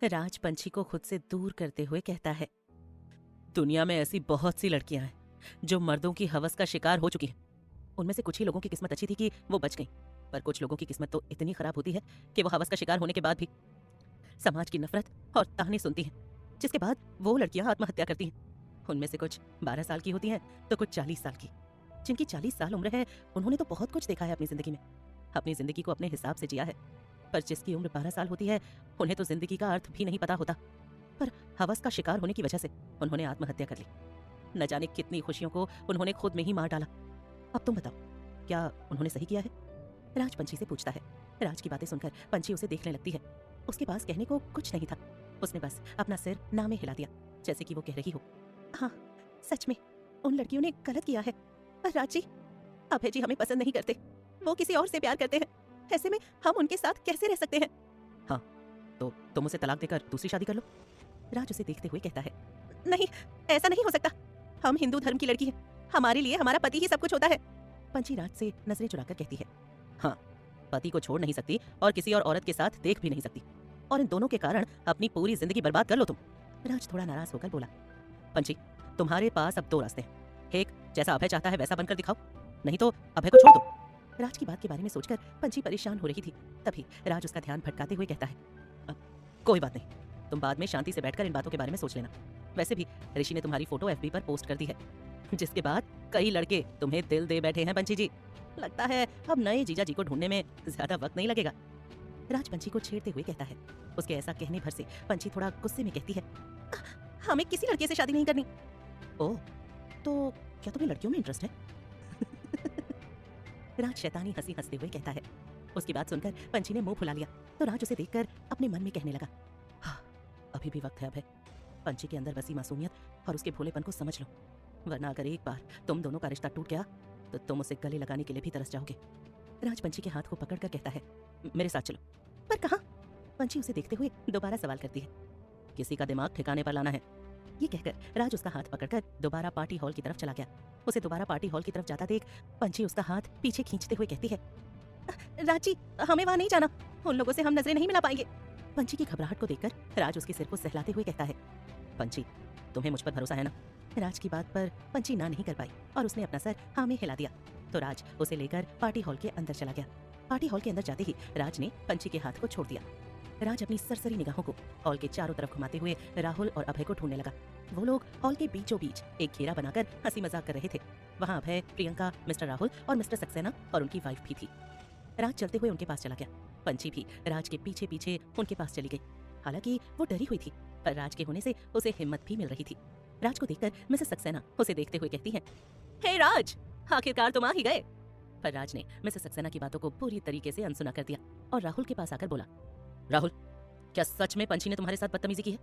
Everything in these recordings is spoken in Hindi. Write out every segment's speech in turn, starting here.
राज पंछी को खुद से दूर करते हुए कहता है, दुनिया में ऐसी बहुत सी लड़कियां हैं जो मर्दों की हवस का शिकार हो चुकी हैं। उनमें से कुछ ही लोगों की किस्मत अच्छी थी कि वो बच गईं, पर कुछ लोगों की किस्मत तो इतनी खराब होती है कि वो हवस का शिकार होने के बाद भी समाज की नफरत और ताने सुनती हैं, जिसके बाद वो लड़कियां आत्महत्या करती हैं। उनमें से कुछ 12 साल की होती हैं तो कुछ 40 साल की। जिनकी 40 साल उम्र है उन्होंने तो बहुत कुछ देखा है अपनी जिंदगी में, अपनी जिंदगी को अपने हिसाब से जिया है। पर जिसकी उम्र 12 साल होती है उन्हें तो जिंदगी का अर्थ भी नहीं पता होता। पर हवस का शिकार होने की वजह से उन्होंने आत्महत्या कर ली। न जाने कितनी खुशियों को उन्होंने खुद में ही मार डाला। अब तुम बताओ, क्या उन्होंने सही किया है? राज पंछी से पूछता है। राज की बातें सुनकर पंछी उसे देखने लगती है। उसके पास कहने को कुछ नहीं था। उसने बस अपना सिर ना में हिला दिया, जैसे कि वो कह रही हो, हाँ, सच में उन लड़कियों ने गलत किया है। पर राज जी, अभय जी हमें पसंद नहीं करते, वो किसी और से प्यार करते हैं। ऐसे में हम उनके साथ कैसे रह सकते हैं? हाँ, तो तुम उसे तलाक देकर दूसरी शादी कर लो। राज उसे देखते हुए कहता है, नहीं, ऐसा नहीं हो सकता। हम हिंदू धर्म की लड़की हैं, हमारे लिए हमारा पति ही सब कुछ होता है। पंछी राज से नजरें चुराकर कहती है, हाँ, पति को छोड़ नहीं सकती और किसी और औरत के साथ देख भी नहीं सकती, और इन दोनों के कारण अपनी पूरी जिंदगी बर्बाद कर लो तुम। राज थोड़ा नाराज होकर बोला, पंछी, तुम्हारे पास अब दो रास्ते हैं। एक, जैसा अभय चाहता है वैसा बनकर दिखाओ, नहीं तो अभय को छोड़ दो। राज की बात के बारे में सोचकर पंछी परेशान हो रही थी। तभी राज उसका ध्यान भटकाते हुए कहता है, कोई बात नहीं, तुम बाद में शांति से बैठकर इन बातों के बारे में सोच लेना। वैसे भी ऋषि ने तुम्हारी फोटो FB पर पोस्ट कर दी है, जिसके बाद कई लड़के तुम्हें दिल दे बैठे हैं पंछी जी। लगता है अब नए जीजा जी को ढूंढने में ज्यादा वक्त नहीं लगेगा। राज पंछी को छेड़ते हुए कहता है। उसके ऐसा कहने भर से पंछी थोड़ा गुस्से में कहती है, हमें किसी लड़के से शादी नहीं करनी। ओह, तो क्या तुम्हें लड़कियों में इंटरेस्ट है? राज शैतानी हंसी हंसते हुए कहता है। उसकी बात सुनकर पंछी ने मुंह फुला लिया, तो राज उसे देखकर अपने मन में कहने लगा, हाँ, अभी भी वक्त है अभय। पंछी के अंदर बसी मासूमियत और उसके भोलेपन को समझ लो, वरना अगर एक बार तुम दोनों का रिश्ता टूट गया तो तुम उसे गले लगाने के लिए भी तरस जाओगे। राज पंछी के हाथ को पकड़कर कहता है, मेरे साथ चलो। पर कहाँ? पंछी उसे देखते हुए दोबारा सवाल करती है। किसी का दिमाग ठिकाने पर लाना है। ये कहकर राज उसका हाथ पकड़कर दोबारा पार्टी हॉल की तरफ चला गया। उसे दोबारा पार्टी हॉल की तरफ जाता देख पंछी उसका हाथ पीछे खींचते हुए कहती है, राज जी, हमें वहां नहीं जाना, उन लोगों से हम नजरें नहीं मिला पाएंगे। पंछी की घबराहट को देखकर राज उसके सिर को सहलाते हुए कहता है, पंछी, तुम्हें मुझ पर भरोसा है ना? राज की बात पर पंछी ना नहीं कर पाई और उसने अपना सर हाँ में हिला दिया। तो राज उसे लेकर पार्टी हॉल के अंदर चला गया। पार्टी हॉल के अंदर जाते ही राज ने पंछी के हाथ को छोड़ दिया। राज अपनी सरसरी निगाहों को हॉल के चारों तरफ घुमाते हुए राहुल और अभय को ढूंढने लगा। वो लोग हॉल के बीचों बीच एक घेरा बनाकर हंसी मजाक कर रहे थे। वहाँ अभय, प्रियंका, मिस्टर राहुल और मिस्टर सक्सेना और उनकी वाइफ भी थी। राज चलते हुए उनके पास चला गया। पंछी भी राज के पीछे पीछे उनके पास चली गई। हालांकि वो डरी हुई थी, पर राज के होने से उसे हिम्मत भी मिल रही थी। राज को देखकर मिसेस सक्सेना उसे देखते हुए कहती है, हे राज, आखिरकार तुम आ ही गए। पर राज ने मिसेस सक्सेना की बातों को पूरी तरीके से अनसुना कर दिया और राहुल के पास आकर बोला, राहुल, क्या सच में पंछी ने तुम्हारे साथ बदतमीजी की है?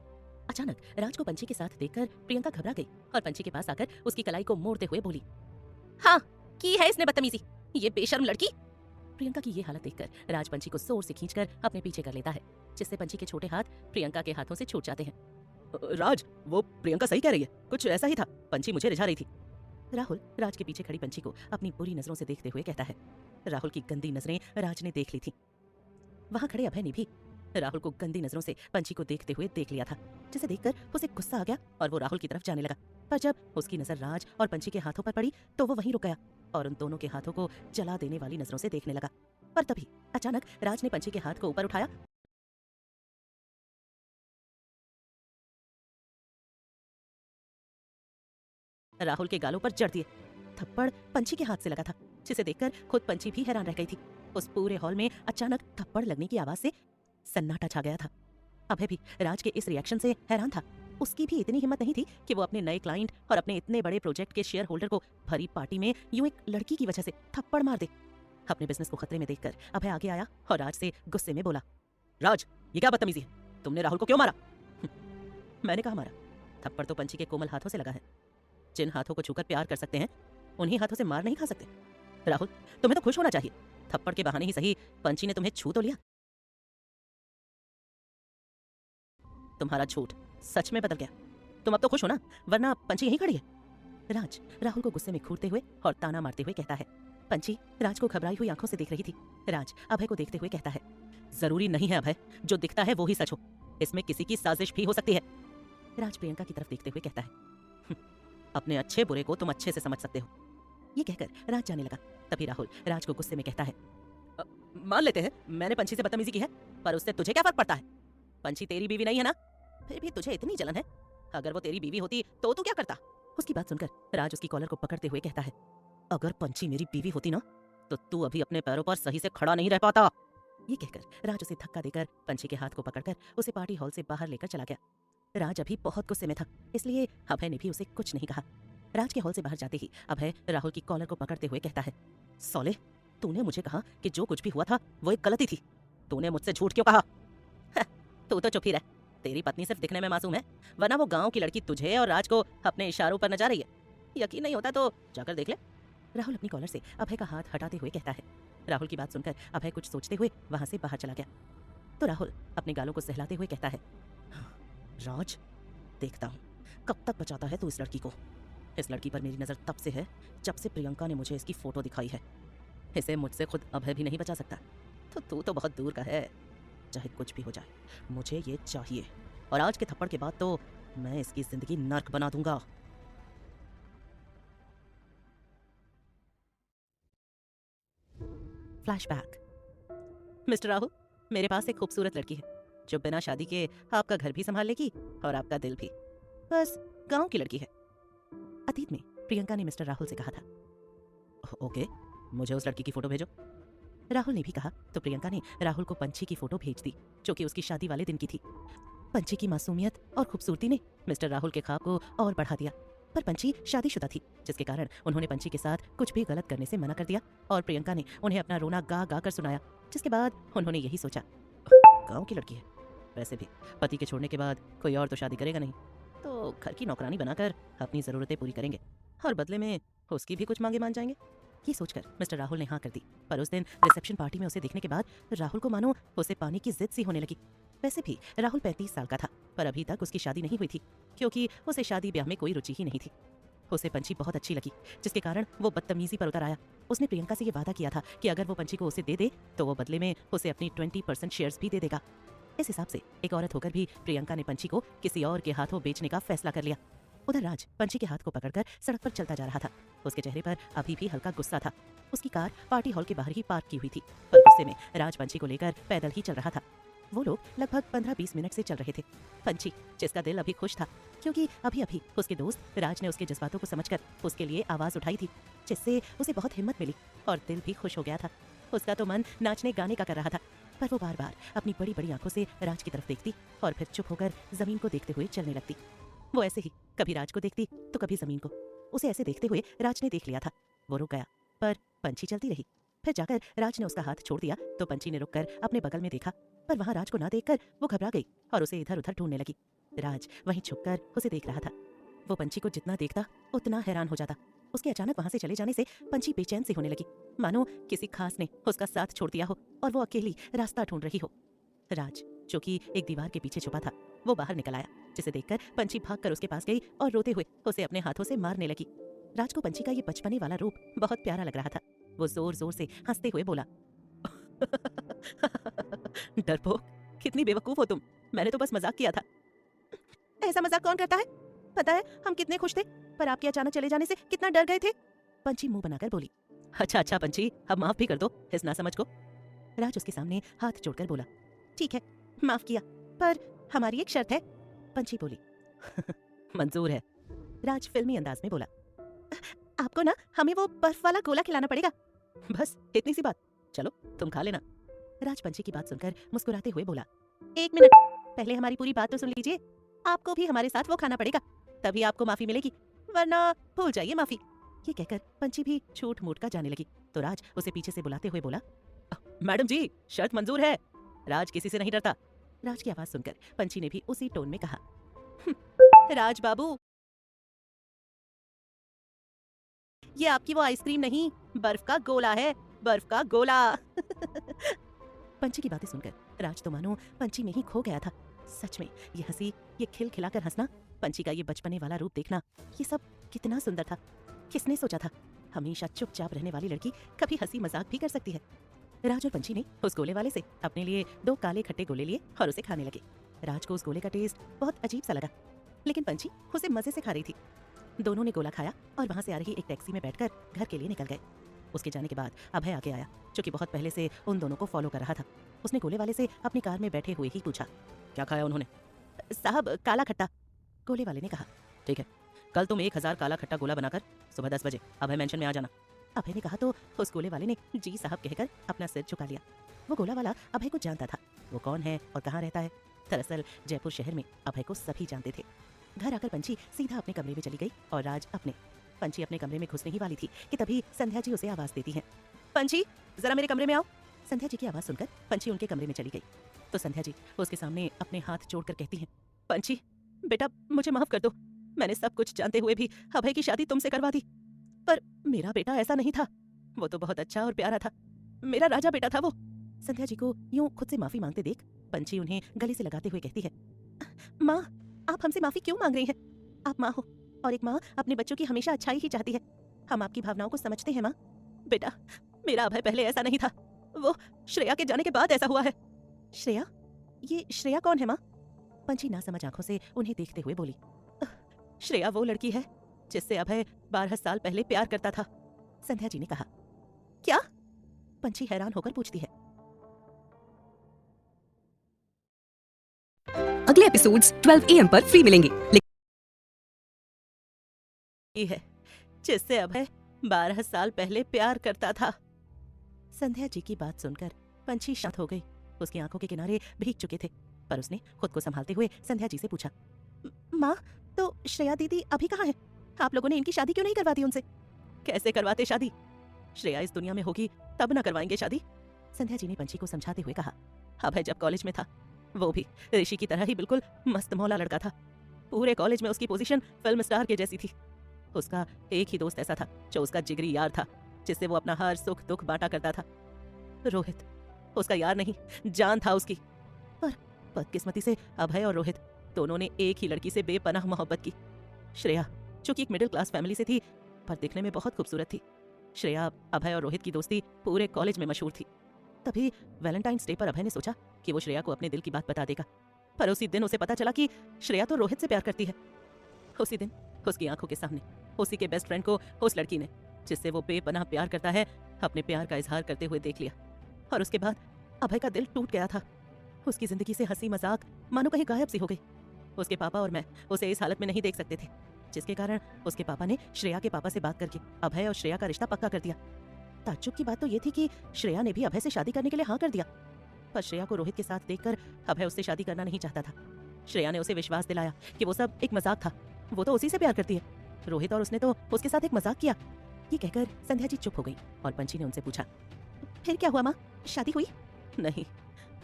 अचानक राज को पंछी के साथ देखकर प्रियंका घबरा गई और पंछी के पास आकर उसकी कलाई को मोड़ते हुए बोली, हाँ, की है इसने बदतमीजी, ये बेशर्म लड़की। प्रियंका की ये हालत देखकर राज पंछी को जोर से खींचकर अपने पीछे कर लेता है, जिससे पंछी के छोटे हाथ प्रियंका के हाथों से छूट जाते हैं। राज, वो प्रियंका सही कह रही है, कुछ ऐसा ही था, पंछी मुझे रिझा रही थी। राहुल राज के पीछे खड़ी पंछी को अपनी बुरी नजरों से देखते हुए कहता है। राहुल की गंदी नजरें राज ने देख ली थी। वहां खड़े अभय ने भी राहुल को गंदी नजरों से पंछी को देखते हुए देख लिया था, जिसे देखकर उसे गुस्सा आ गया और वो राहुल की तरफ जाने लगा। पर जब उसकी नजर राज और पंछी के हाथों पर पड़ी तो वो वहीं रुक गया और उन दोनों के हाथों को जला देने वाली नजरों से देखने लगा। पर तभी अचानक राज ने पंछी के हाथ को ऊपर उठाया राहुल के गालों पर जड़ दिए। थप्पड़ पंछी के हाथ से लगा था, जिसे देखकर खुद पंछी भी हैरान रह गई थी। उस पूरे हॉल में अचानक थप्पड़ लगने की आवाज से सन्नाटा छा गया था। अभय भी राज के इस रिएक्शन से हैरान था। उसकी भी इतनी हिम्मत नहीं थी कि वो अपने नए क्लाइंट और अपने इतने बड़े प्रोजेक्ट के शेयर होल्डर को भरी पार्टी में यूं एक लड़की की वजह से थप्पड़ मार दे। अपने बिजनेस को खतरे में देखकर अभय आगे आया और राज से गुस्से में बोला, राज, ये क्या बदतमीजी है? तुमने राहुल को क्यों मारा? मैंने कहा मारा? थप्पड़ तो पंछी के कोमल हाथों से लगा है। जिन हाथों को छूकर प्यार कर सकते हैं उन्हीं हाथों से मार नहीं खा सकते। राहुल, तुम्हें तो खुश होना चाहिए, थप्पड़ के बहाने ही सही पंछी ने तुम्हें छू तो लिया। तुम्हारा झूठ सच में बदल गया। तुम अब तो खुश हो ना, वरना पंछी यहीं खड़ी है। राज राहुल को गुस्से में घूरते हुए और ताना मारते हुए कहता है। पंछी राज को घबराई हुई आंखों से देख रही थी। राज अभय को देखते हुए कहता है, जरूरी नहीं है अभय, जो दिखता है वो ही सच हो। इसमें किसी की साजिश भी हो सकती है। राज प्रियंका की तरफ देखते हुए कहता है, अपने अच्छे बुरे को तुम अच्छे से समझ सकते हो। ये कहकर राज जाने लगा। तभी राहुल राज को गुस्से में कहता है, मान लेते हैं मैंने पंछी से बदतमीजी की है, पर उससे तुझे क्या फर्क पड़ता है? पंछी तेरी बीवी नहीं है ना? फिर भी तुझे इतनी जलन है। अगर वो तेरी बीवी होती तो तू क्या करता? उसकी बात सुनकर राज उसकी कॉलर को पकड़ते हुए कहता है, अगर पंछी मेरी बीवी होती ना तो तू अभी अपने पैरों पर सही से खड़ा नहीं रह पाता। ये कहकर राज उसे धक्का देकर पंछी के हाथ को पकड़कर उसे पार्टी हॉल से बाहर लेकर चला गया। राज अभी बहुत गुस्से में था, इसलिए अभय ने भी उसे कुछ नहीं कहा। राज के हॉल से बाहर जाते ही अभय राहुल की कॉलर को पकड़ते हुए कहता है, सौले, तूने मुझे कहा कि जो कुछ भी हुआ था वो एक गलती थी। तूने मुझसे झूठ क्यों कहा? तू तो चुप ही रह। तेरी पत्नी सिर्फ दिखने में मासूम है, वरना वो गांव की लड़की तुझे और राज को अपने इशारों पर नचा रही है। यकीन नहीं होता तो जाकर देख ले। राहुल अपनी कॉलर से अभय का हाथ हटाते हुए कहता है। राहुल की बात सुनकर अभय कुछ सोचते हुए वहां से बाहर चला गया। तो राहुल अपने गालों को सहलाते हुए कहता है, राज, देखता हूँ कब तक बचाता है तू इस लड़की को। इस लड़की पर मेरी नजर तब से है जब से प्रियंका ने मुझे इसकी फोटो दिखाई है। इसे मुझसे खुद अभय भी नहीं बचा सकता, तो तू तो बहुत दूर का है। चाहे कुछ भी हो जाए, मुझे ये चाहिए, और आज के थप्पड़ के बाद तो मैं इसकी जिंदगी नर्क बना दूंगा। फ्लैशबैक। मिस्टर राहुल, मेरे पास एक खूबसूरत लड़की है जो बिना शादी के आपका घर भी संभाल लेगी और आपका दिल भी। बस गांव की लड़की है। अतीत में प्रियंका ने मिस्टर राहुल से कहा था, ओके, मुझे उस लड़की की फोटो भेजो। राहुल ने भी कहा तो प्रियंका ने राहुल को पंछी की फोटो भेज दी, जो कि उसकी शादी वाले दिन की थी। पंछी की मासूमियत और खूबसूरती ने मिस्टर राहुल के ख्वाब को और बढ़ा दिया। पर पंछी शादीशुदा थी, जिसके कारण उन्होंने पंछी के साथ कुछ भी गलत करने से मना कर दिया, और प्रियंका ने उन्हें अपना रोना गा गा कर सुनाया। जिसके बाद उन्होंने यही सोचा, गांव की लड़की है, वैसे भी पति के छोड़ने के बाद कोई और तो शादी करेगा नहीं, तो घर की नौकरानी बनाकर अपनी जरूरतें पूरी करेंगे और बदले में उसकी भी कुछ मांगे मान जाएंगे। ये सोचकर मिस्टर राहुल ने हाँ कर दी। पर उस दिन रिसेप्शन पार्टी में उसे देखने के बाद राहुल को मानो उसे पानी की जिद सी होने लगी। वैसे भी राहुल 35 साल का था, पर अभी तक उसकी शादी नहीं हुई थी, क्योंकि उसे शादी ब्याह में कोई रुचि ही नहीं थी। उसे पंछी बहुत अच्छी लगी, जिसके कारण वो बदतमीजी पर उतर आया। उसने प्रियंका से ये वादा किया था कि अगर वो पंछी को उसे दे दे तो वो बदले में उसे अपनी 20% शेयर्स भी दे देगा। इस हिसाब से एक औरत होकर भी प्रियंका ने पंछी को किसी और के हाथों बेचने का फैसला कर लिया। उधर राज पंछी के हाथ को पकड़कर सड़क पर चलता जा रहा था। उसके चेहरे पर अभी भी हल्का गुस्सा था। उसकी कार पार्टी हॉल के बाहर ही पार्क की हुई थी, पर गुस्से में राज पंछी को लेकर पैदल ही चल रहा था। वो लोग लगभग 15-20 मिनट से चल रहे थे। पंछी, जिसका दिल अभी खुश था, क्योंकि अभी अभी उसके दोस्त राज ने उसके जज्बातों को समझकर उसके लिए आवाज उठाई थी, जिससे उसे बहुत हिम्मत मिली और दिल भी खुश हो गया था। उसका तो मन नाचने गाने का कर रहा था, पर वो बार बार अपनी बड़ी बड़ी आंखों से राज की तरफ देखती और फिर चुप होकर जमीन को देखते हुए चलने लगती। वो ऐसे ही कभी राज को देखती तो कभी जमीन को। उसे ऐसे देखते हुए राज ने देख लिया था। वो रुक गया, पर पंछी चलती रही। फिर जाकर राज ने उसका हाथ छोड़ दिया तो पंछी ने रुककर अपने बगल में देखा, पर वहां राज को ना देखकर वो घबरा गई और उसे इधर उधर ढूंढने लगी। राज वहीं छुपकर उसे देख रहा था। वो पंछी को जितना देखता उतना हैरान हो जाता। उसके अचानक वहां से चले जाने से पंछी बेचैन सी होने लगी, मानो किसी खास ने उसका साथ छोड़ दिया हो और वो अकेली रास्ता ढूंढ रही हो। राज, जो कि एक दीवार के पीछे छुपा था, वो बाहर निकल आया, जिसे देखकर पंछी भागकर उसके पास गई और रोते हुए उसे अपने हाथों से मारने लगी। राज को पंछी का ये बचपने वाला रूप बहुत प्यारा लग रहा था। वो जोर जोर से हंसते हुए बोला, डरपोक, कितनी बेवकूफ हो तुम, मैंने तो बस मजाक किया था। ऐसा मजाक कौन करता है? पता है हम कितने खुश थे, पर आपके अचानक चले जाने से कितना डर गए थे। पंछी मुंह बनाकर बोली। अच्छा पंछी, अब माफ भी कर दो इस नासमझ को। राज उसके सामने हाथ जोड़कर बोला, ठीक है, माफ किया, पर हमारी एक शर्त है। पंछी बोली, मंजूर है। राज फिल्मी अंदाज में बोला, आपको ना हमें वो बर्फ वाला गोला खिलाना पड़ेगा। बस इतनी सी बात, चलो तुम खा लेना। राज पंछी की बात सुनकर मुस्कुराते हुए बोला, 1 मिनट, पहले हमारी पूरी बात तो सुन लीजिए। आपको भी हमारे साथ वो खाना पड़ेगा, तभी आपको माफी मिलेगी, वरना भूल जाइए माफी। ये कहकर पंछी भी छूट मूट का जाने लगी तो राज उसे पीछे से बुलाते हुए बोला, मैडम जी, शर्त मंजूर है, राज किसी से नहीं डरता। राज की आवाज सुनकर पंछी ने भी उसी टोन में कहा, राज बाबू, ये आपकी वो आइसक्रीम नहीं, बर्फ का गोला है, बर्फ का गोला। पंछी की बातें सुनकर राज तो मानो पंछी में ही खो गया था। सच में ये हंसी, ये खिलखिलाकर हंसना, पंछी का ये बचपने वाला रूप देखना, ये सब कितना सुंदर था। किसने सोचा था हमेशा चुपचाप रहने वाली लड़की कभी हंसी मजाक भी कर सकती है। राज और पंछी ने उस गोले वाले से अपने लिए 2 काले खट्टे गोले लिए और उसे खाने लगे। राज को उस गोले का टेस्ट बहुत अजीब सा लगा, लेकिन पंछी उसे मजे से खा रही थी। दोनों ने गोला खाया और वहां से आ रही एक टैक्सी में बैठकर घर के लिए निकल गए। उसके जाने के बाद अभय आगे आया, जो कि बहुत पहले से उन दोनों को फॉलो कर रहा था। उसने गोले वाले से अपनी कार में बैठे हुए ही पूछा, क्या खाया उन्होंने? साहब, काला खट्टा। गोले वाले ने कहा, ठीक है, कल तुम 1000 काला खट्टा गोला बनाकर सुबह 10 बजे अभय मेंशन में आ जाना। अभय ने कहा तो उस गोले वाले ने जी साहब कहकर अपना सिर झुका लिया। वो गोला वाला अभय को जानता था। वो कौन है और कहाँ रहता है? दरअसल जयपुर शहर में अभय को सभी जानते थे। घर आकर पंछी सीधा अपने कमरे में चली गई और राज अपने। पंछी अपने कमरे में घुसने ही वाली थी कि तभी संध्या जी उसे आवाज देती हैं, पंछी जरा मेरे कमरे में आओ। संध्या जी की आवाज सुनकर पंछी उनके कमरे में चली गई तो संध्या जी उसके सामने अपने हाथ जोड़कर कहती हैं, पंछी बेटा, मुझे माफ कर दो। मैंने सब कुछ जानते हुए भी अभय की शादी तुमसे करवा दी, पर मेरा बेटा ऐसा नहीं था। वो तो बहुत अच्छा और प्यारा था, मेरा राजा बेटा था वो। संध्या जी को यूं खुद से माफी मांगते देख पंछी उन्हें गले से लगाते हुए कहती है, माँ, आप हमसे माफी क्यों मांग रही हैं? आप माँ हो और एक माँ अपने बच्चों की हमेशा अच्छाई ही चाहती है। हम आपकी भावनाओं को समझते हैं माँ। बेटा, मेरा अभय पहले ऐसा नहीं था, वो श्रेया के जाने के बाद ऐसा हुआ है। श्रेया? ये श्रेया कौन है माँ? पंछी नासमझ आंखों से उन्हें देखते हुए बोली, श्रेया वो लड़की है जिससे अभय 12 साल पहले प्यार करता था। संध्या जी ने कहा, क्या? पंछी हैरान होकर पूछती है। अगले एपिसोड्स 12 AM पर फ्री मिलेंगे। ये है जिससे अभय 12 साल पहले प्यार करता था। संध्या जी की बात सुनकर पंछी शांत हो गई। उसकी आंखों के किनारे भीग चुके थे, पर उसने खुद को संभालते हुए संध्या जी से पूछा, माँ, तो श्रेया दीदी अभी कहाँ है? आप लोगों ने इनकी शादी क्यों नहीं करवा दी उनसे? कैसे करवाते शादी? श्रेया इस दुनिया में होगी तब न करवाएंगे शादी। संध्या जी ने पंछी को समझाते हुए कहा, अभय जब कॉलेज में था वो भी ऋषि की तरह ही बिल्कुल मस्त मौला लड़का था। पूरे कॉलेज में उसकी पोजीशन फिल्म स्टार के जैसी थी। उसका एक ही दोस्त ऐसा था जो उसका जिगरी यार था, जिससे वो अपना हर सुख दुख बांटा करता था। रोहित उसका यार नहीं, जान था उसकी। पर बदकिस्मती से अभय और रोहित दोनों ने एक ही लड़की से बेपनाह मोहब्बत की। श्रेया, जो कि एक मिडिल क्लास फैमिली से थी, पर दिखने में बहुत खूबसूरत थी। श्रेया, अभय और रोहित की दोस्ती पूरे कॉलेज में मशहूर थी। तभी वैलेंटाइंस डे पर अभय ने सोचा कि वो श्रेया को अपने दिल की बात बता देगा, पर उसी दिन उसे पता चला कि श्रेया तो रोहित से प्यार करती है। उसी दिन उसकी आंखों के सामने उसी के बेस्ट फ्रेंड को उस लड़की ने, जिससे वो बेपनाह प्यार करता है, अपने प्यार का इजहार करते हुए देख लिया। और उसके बाद अभय का दिल टूट गया था। उसकी जिंदगी से हंसी मजाक मानो कहीं गायब सी हो गई। उसके पापा और मैं उसे इस हालत में नहीं देख सकते थे, जिसके कारण उसके पापा ने श्रेया के पापा से बात करके अभय और श्रेया का रिश्ता पक्का कर दिया। ताज्जुब की बात तो ये थी कि श्रेया ने भी अभय से शादी करने के लिए हाँ कर दिया, पर श्रेया को रोहित के साथ देखकर अभय उससे शादी करना नहीं चाहता था। श्रेया ने उसे विश्वास दिलाया कि वो सब एक मजाक था, वो तो उसी से प्यार करती है। रोहित और उसने तो उसके साथ एक मजाक किया। ये कहकर संध्या जी चुप हो गई और पंछी ने उनसे पूछा, फिर क्या हुआ माँ, शादी हुई? नहीं,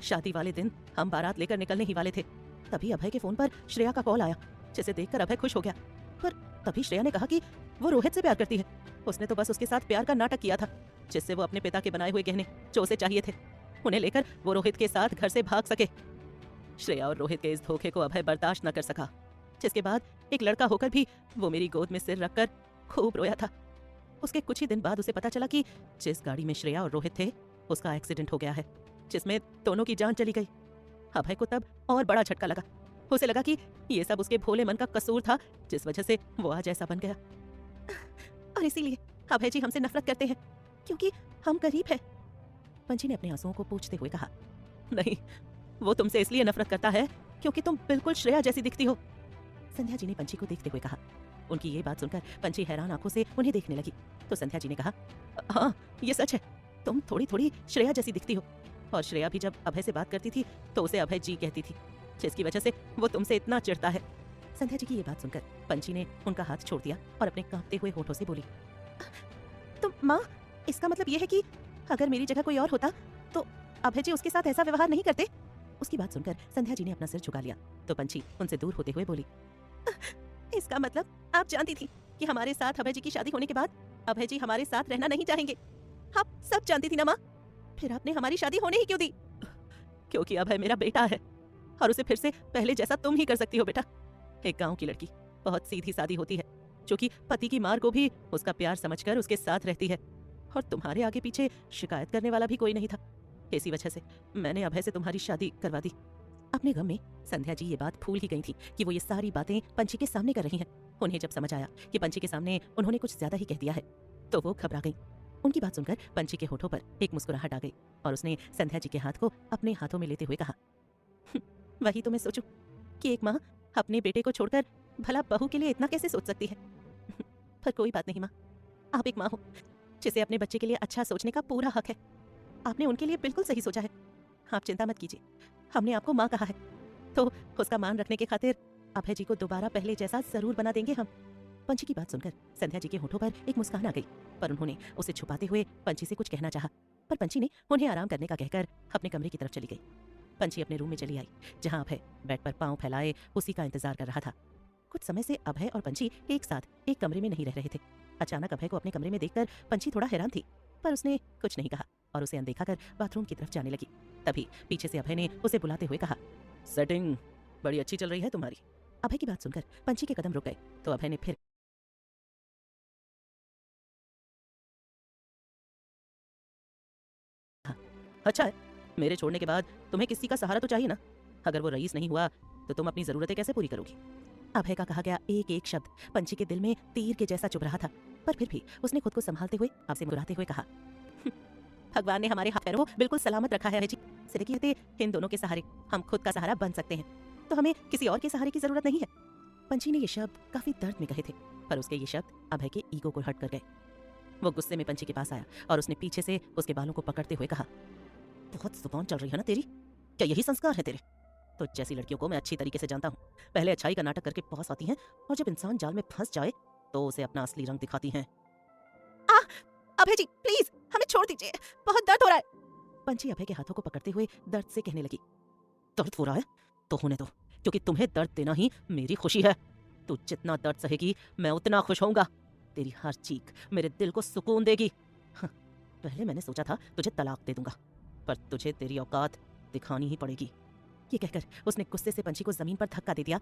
शादी वाले दिन हम बारात लेकर निकलने ही वाले थे, तभी अभय के फोन पर श्रेया का कॉल आया, जिसे देखकर अभय खुश हो गया। पर तभी श्रेया ने कहा कि वो रोहित से प्यार करती है। उसने तो बस उसके साथ प्यार का नाटक किया था, जिससे वो अपने पिता के बनाए हुए गहने जो उसे चाहिए थे, उन्हें लेकर वो रोहित के साथ घर से भाग सके। श्रेया और रोहित के इस धोखे को अभय बर्दाश्त न कर सका, जिसके बाद एक लड़का होकर भी वो मेरी गोद में सिर रखकर खूब रोया था। उसके कुछ ही दिन बाद उसे पता चला कि जिस गाड़ी में श्रेया और रोहित थे, उसका एक्सीडेंट हो गया है, जिसमें दोनों की जान चली गई। अभय को तब और बड़ा झटका लगा। उसे लगा कि ये सब उसके भोले मन का कसूर था, जिस वजह से वो आज ऐसा बन गया। और इसीलिए अभय जी हमसे नफरत करते हैं, क्योंकि हम गरीब हैं। पंछी ने अपने आंसुओं को पोंछते हुए कहा, नहीं, वो तुमसे इसलिए नफरत करता है क्योंकि तुम बिल्कुल श्रेया जैसी दिखती हो। संध्या जी ने पंछी को देखते हुए कहा। उनकी ये बात सुनकर पंछी हैरान आंखों से उन्हें देखने लगी तो संध्या जी ने कहा, हाँ, ये सच है, तुम थोड़ी थोड़ी श्रेया जैसी दिखती हो। और श्रेया भी जब अभय से बात करती थी तो उसे अभय जी कहती थी, जिसकी वजह से वो तुमसे इतना चिढ़ता है। संध्या जी की ये बात सुनकर पंछी ने उनका हाथ छोड़ दिया और अपने कांपते हुए होठों से बोली, तो माँ, इसका मतलब ये है कि अगर मेरी जगह कोई और होता तो अभय जी उसके साथ ऐसा व्यवहार नहीं करते? उसकी बात सुनकर संध्या जी ने अपना सिर झुका लिया तो पंछी उनसे दूर होते हुए बोली, इसका मतलब आप जानती थी कि हमारे साथ अभय जी की शादी होने के बाद अभय जी हमारे साथ रहना नहीं चाहेंगे। आप सब जानती थी ना माँ, फिर आपने हमारी शादी होने ही क्यों दी? क्योंकि अभय मेरा बेटा है और उसे फिर से पहले जैसा तुम ही कर सकती हो बेटा। एक गांव की लड़की बहुत सीधी सादी होती है, जो कि पति की मार को भी उसका प्यार समझकर उसके साथ रहती है, और तुम्हारे आगे पीछे शिकायत करने वाला भी कोई नहीं था। इसी वजह से मैंने अभय से तुम्हारी शादी करवा दी। अपने गम में संध्या जी ये बात भूल ही गई थी कि वो ये सारी बातें पंची के सामने कर रही हैं। उन्हें जब समझ आया कि पंची के सामने उन्होंने कुछ ज्यादा ही कह दिया है तो वो घबरा गई। उनकी बात सुनकर पंची के होठों पर एक मुस्कुराहट आ गई और उसने संध्या जी के हाथ को अपने हाथों में लेते हुए कहा, वही तो मैं सोचूं कि एक माँ अपने बेटे को छोड़कर भला बहू के लिए इतना कैसे सोच सकती है। पर कोई बात नहीं माँ, आप एक माँ हो जिसे अपने बच्चे के लिए अच्छा सोचने का पूरा हक है। आपने उनके लिए बिल्कुल सही सोचा है। आप चिंता मत कीजिए, हमने आपको माँ कहा है तो उसका मान रखने के खातिर अभय जी को दोबारा पहले जैसा जरूर बना देंगे हम। पंची की बात सुनकर संध्या जी के होठों पर एक मुस्कान आ गई, पर उन्होंने उसे छुपाते हुए पंची से कुछ कहना चाहा, पर पंची ने उन्हें आराम करने का कहकर अपने कमरे की तरफ चली गई। पंची अपने रूम में चली आई जहां अभय बेड पर पांव फैलाए उसी का इंतजार कर रहा था। कुछ समय से अभय और पंची एक साथ एक कमरे में नहीं रह रहे थे। अचानक अभय को अपने कमरे में देखकर पंची थोड़ा हैरान थी, पर उसने कुछ नहीं कहा और उसे अनदेखा कर बाथरूम की तरफ जाने लगी। तभी पीछे से अभय ने उसे बुलाते हुए कहा, सेटिंग बड़ी अच्छी चल रही है तुम्हारी। अभय की बात सुनकर पंची के कदम रुक गए तो अभय ने फिर कहा, अच्छा है, मेरे छोड़ने के बाद तुम्हें किसी का सहारा तो चाहिए ना। अगर वो रईस नहीं हुआ तो तुम अपनी जरूरतें कैसे पूरी करोगी। अभय का कहा गया एक एक शब्द पंची के दिल में तीर के जैसा चुभ रहा था, पर फिर भी उसने खुद को संभालते हुए आपसे मुस्कुराते हुए कहा, भगवान ने हमारे हाथ पैरों को बिल्कुल सलामत रखा है जी। सिर्फ इन दोनों के सहारे हम खुद का सहारा बन सकते हैं, तो हमें किसी और के सहारे की जरूरत नहीं है। पंची ने ये शब्द काफी दर्द में कहे थे, पर उसके ये शब्द अभय के ईगो को हट कर गए। वो गुस्से में पंची के पास आया और उसने पीछे से उसके बालों को पकड़ते हुए कहा, बहुत जुबान चल रही है ना तेरी, क्या यही संस्कार है तेरे। तो जैसी लड़कियों को मैं अच्छी तरीके से जानता हूँ, पहले अच्छाई का नाटक करके पास आती हैं और जब इंसान जाल में फंस जाए तो उसे अपना असली रंग दिखाती हैं। अभय जी प्लीज हमें छोड़ दीजिए, बहुत दर्द हो रहा है। पंची अभय के हाथों को पकड़ते हुए दर्द से कहने लगी, दर्द हो रहा है तो होने दो, क्योंकि तुम्हें दर्द देना ही मेरी खुशी है। तू जितना दर्द सहेगी मैं उतना खुश होऊंगा। तेरी हर चीख मेरे दिल को सुकून देगी। पहले मैंने सोचा था तुझे तलाक दे दूंगा, पर तुझे तेरी औकात दिखानी ही पड़ेगी। ये कहकर उसने गुस्से से पंची को जमीन पर धक्का दे दिया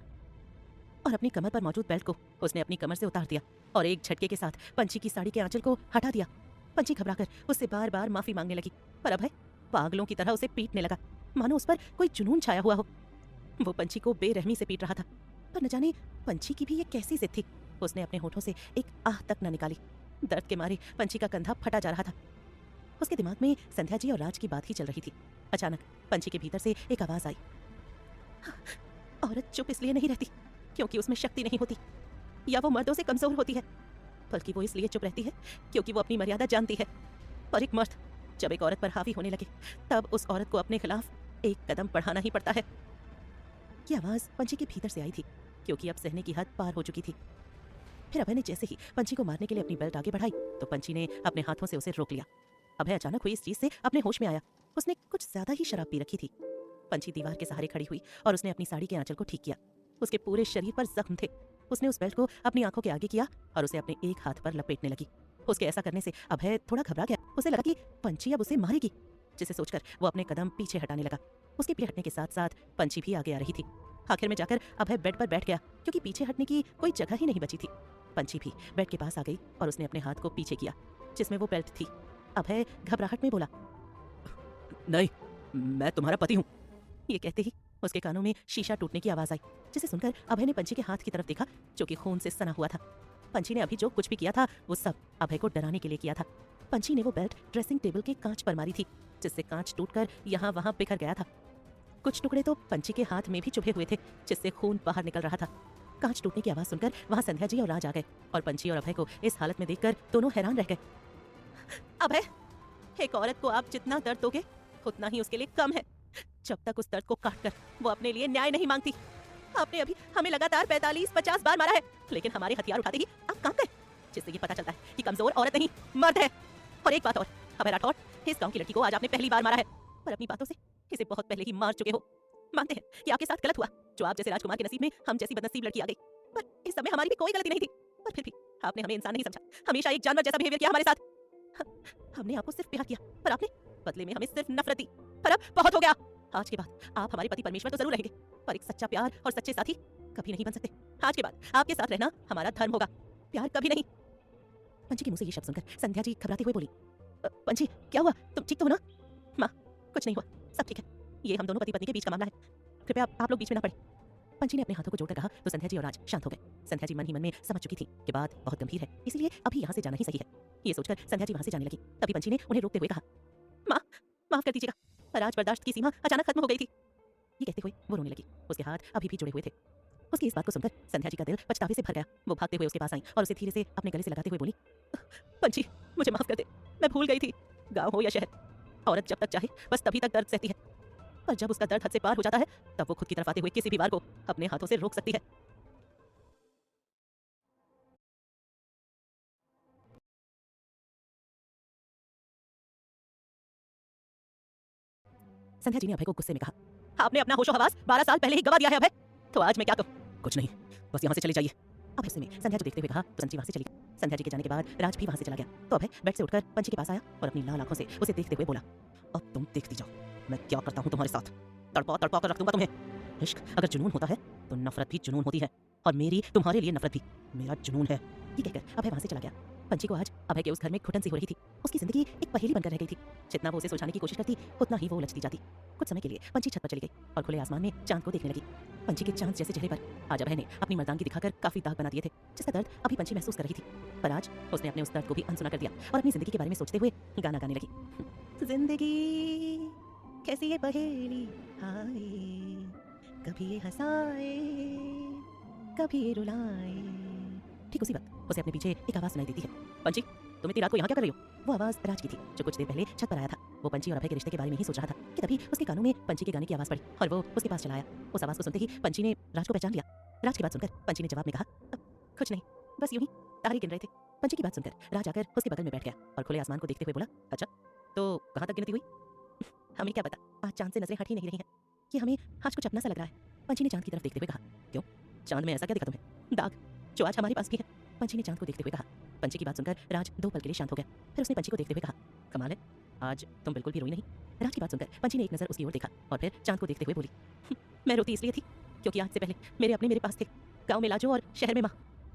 और अपनी कमर पर मौजूद बेल्ट को उसने अपनी कमर से उतार दिया और एक झटके के साथ पंची की साड़ी के आंचल को हटा दिया। पंची घबराकर उससे बार बार माफी मांगने लगी, पर अभय पागलों की तरह उसे पीटने लगा, मानो उस पर कोई जुनून छाया हुआ हो। वो पंची को बेरहमी से पीट रहा था, पर न जाने पंची की भी ये कैसी जिद थी। उसने अपने होठों से एक आह तक न निकाली। दर्द के मारे पंची का कंधा फटा जा रहा था। उसके दिमाग में संध्या जी और राज की बात ही चल रही थी। अचानक पंची के भीतर से एक आवाज आई, औरत चुप इसलिए नहीं रहती क्योंकि उसमें शक्ति नहीं होती या वो मर्दों से कमजोर होती है, बल्कि वो इसलिए चुप रहती है क्योंकि वो अपनी मर्यादा जानती है। और एक मर्द जब एक औरत पर हावी होने लगे तब उस औरत को अपने खिलाफ एक कदम बढ़ाना ही पड़ता है। ये आवाज पंची के भीतर से आई थी क्योंकि अब सहने की हद पार हो चुकी थी। फिर अभय ने जैसे ही पंची को मारने के लिए अपनी बेल्ट आगे बढ़ाई तो पंची ने अपने हाथों से उसे रोक लिया। अभय अचानक हुई इस चीज से अपने होश में आया। उसने कुछ ज्यादा ही शराब पी रखी थी। पंची दीवार के सहारे खड़ी हुई और उसने अपनी साड़ी के आंचल को ठीक किया। उसके पूरे शरीर पर जख्म थे। उसने उस बेल्ट को अपनी आंखों के आगे किया और उसे अपने एक हाथ पर लपेटने लगी। उसके ऐसा करने से अभय थोड़ा घबरा गया। उसे लगा कि पंची अब उसे मारेगी, जिसे सोचकर वो अपने कदम पीछे हटाने लगा। उसके पीछे हटने के साथ साथ पंची भी आगे आ रही थी। आखिर में जाकर अभय बेड पर बैठ गया क्योंकि पीछे हटने की कोई जगह ही नहीं बची थी। पंची भी बेड के पास आ गई और उसने अपने हाथ को पीछे किया जिसमें वो बेल्ट थी। अभय घबराहट में बोला, नहीं, मैं तुम्हारा पति हूँ। ये कहते ही उसके कानों में शीशा टूटने की आवाज आई, जिसे सुनकर अभय ने पंची के हाथ की तरफ देखा जो कि खून से सना हुआ था। पंची ने अभी जो कुछ भी किया था वो सब अभय को डराने के लिए किया था। पंची ने वो बेल्ट ड्रेसिंग टेबल के कांच पर मारी थी, जिससे कांच टूटकर यहाँ वहां बिखर गया था। कुछ टुकड़े तो पंची के हाथ में भी चुभे हुए थे, जिससे खून बाहर निकल रहा था। कांच टूटने की आवाज सुनकर वहां संध्या जी और राज आ गए और पंची और अभय को इस हालत में देखकर दोनों हैरान रह गए। अभय, एक औरत को आप जितना दर्द दोगे उतना ही उसके लिए कम है, जब तक उस दर्द को काटकर वो अपने लिए न्याय नहीं मांगती। आपने अभी हमें लगातार 45-50 बार मारा है, लेकिन हमारे हथियार उठाते ही आप काम गए, जिससे ये पता चलता है कि कमजोर औरत नहीं मर्द है। और एक बात और, अभय राठौर, इस गांव की लड़की को आज आपने पहली बार मारा है, पर अपनी बातों से इसे बहुत पहले ही मार चुके हो। मानते हैं कि आपके साथ गलत हुआ, जो आप जैसे राजकुमार के नसीब में हम जैसी बदनसीब लड़की आ गई, पर इस समय हमारी भी कोई गलती नहीं थी। पर फिर भी आपने हमें इंसान नहीं समझा, हमेशा एक जानवर जैसा बिहेवियर किया हमारे साथ। हमने आपको सिर्फ प्यार किया, पर आपने बदले में हमें सिर्फ नफरत दी। पर अब बहुत हो गया। आज के बाद आप हमारे पति परमेश्वर तो जरूर रहेंगे, पर एक सच्चा प्यार और सच्चे साथी कभी नहीं बन सकते। आज के बाद आपके साथ रहना हमारा धर्म होगा, प्यार कभी नहीं। पंची के मुंह से ये शब्द सुनकर संध्या जी घबराते हुए बोली, पंची क्या हुआ, तुम ठीक तो हो ना। माँ, कुछ नहीं हुआ, सब ठीक है, ये हम दोनों पति पत्नी के बीच का मामला है। कृपया आप लोग बीच में ना पड़े। पंची ने अपने हाथों को जोड़कर कहा तो संध्या जी और राज शांत हो गए। संध्या जी मन ही मन में समझ चुकी थी कि बात बहुत गंभीर है, इसलिए अभी यहाँ से जाना ही सही है। ये सोचकर संध्या जी वहाँ से जाने लगी। तभी पंची ने उन्हें रोकते हुए कहा, माँ माफ कर दीजिएगा, राज बर्दाश्त की सीमा अचानक खत्म हो गई थी। ये कहते हुए वो रोने लगी। उसके हाथ अभी भी जुड़े हुए थे। उसकी इस बात को सुनकर संध्या जी का दिल पछतावे से भर गया। वो भागते हुए उसके पास आई और उसे धीरे से अपने गले से लगाते हुए बोली, पंची मुझे माफ कर दे, मैं भूल गई थी। गाँव हो या शहर, औरत जब तक चाहे बस तभी तक दर्द सहती है, पर जब उसका दर्द हद से पार हो जाता है तब वो खुद की तरफ आते हुए किसी भी वार को अपने हाथों से रोक सकती है। संध्या जी ने अभय को गुस्से में कहा, आपने अपना होशो हवास 12 साल पहले ही गवा दिया है अभय, तो आज मैं क्या करूं? कुछ नहीं, बस यहाँ से चले जाइए। अभय से संध्या को देखते हुए कहा तो पंची वहां से चली गई। संध्या जी के जाने के बाद राज भी वहां से चला गया तो अभय बेड से उठकर पंची के पास आया और अपनी लाल आंखों से उसे देखते हुए बोला, अब तुम देखती जाओ मैं क्या करता हूँ तुम्हारे साथ। तड़पा तड़पा कर रख दूंगा तुम्हें। इश्क अगर जुनून होता है तो नफरत भी जुनून होती है, और मेरी तुम्हारे लिए नफरत भी मेरा जुनून है। ये कहकर अभय वहां से चला गया। पंची को आज अभय के उस घर में घुटन सी हो रही थी। उसकी जिंदगी एक पहेली बनकर रह गई थी। जितना वो उसे सुलझाने की कोशिश करती उतना ही वो उलझती जाती। कुछ समय के लिए पंची छत पर चली गई और खुले आसमान में चांद को देखने लगी। पंची के चांद जैसे चेहरे पर आज अभय ने अपनी मर्दानगी दिखाकर काफी दाग बना दिए थे, जिसका दर्द अभी पंची महसूस कर रही थी। पर आज उसने अपने उस दर्द को भी अनसुना कर दिया और अपनी जिंदगी के बारे में सोचते हुए गाना गाने लगी। जिंदगी कैसी ये पहेली हाय, कभी ये हंसाए कभी ये रुलाए। ठीक उसी वक्त उसे अपने पीछे एक आवाज सुनाई देती है, पंची तुम इतनी रात को यहाँ क्या कर रही हो? वो आवाज राज की थी, जो कुछ देर पहले छत पर आया था। वो पंची और अभय के रिश्ते के बारे में ही सोच रहा था कि तभी उसके कानों में पंची के गाने की आवाज पड़ी और वो उसके पास चला आया। उस आवाज को सुनते ही पंची ने राज को पहचान लिया। राज की बात सुनकर पंची ने जवाब में कहा, कुछ नहीं, बस यूं ही तारे गिन रहे थे। पंची की बात सुनकर राज आकर उसके बगल में बैठ गया और खुले आसमान को देखते हुए बोला, अच्छा तो कहाँ तक गिनती हुई? हमें क्या पता, आज चांद से नजरें हट ही नहीं रही हैं। ये हमें आज कुछ अपना सा लग रहा है। पंची ने चांद की तरफ देखते हुए कहा, क्यों, चांद में ऐसा क्या दिखा तुम्हें? दाग, जो आज हमारे पास भी है। पंची ने चांद को देखते हुए कहा। पंची की बात सुनकर राज 2 पल के लिए शांत हो गया। फिर उसने पंची को देखते हुए कहा, कमाल है, आज तुम बिल्कुल भी रोई नहीं। राज की बात सुनकर पंची ने एक नजर उसकी ओर देखा और फिर चांद को देखते हुए बोली, मैं रोती इसलिए थी क्योंकि आज से पहले मेरे अपने मेरे पास थे, गाँव में लाजो और शहर में माँ।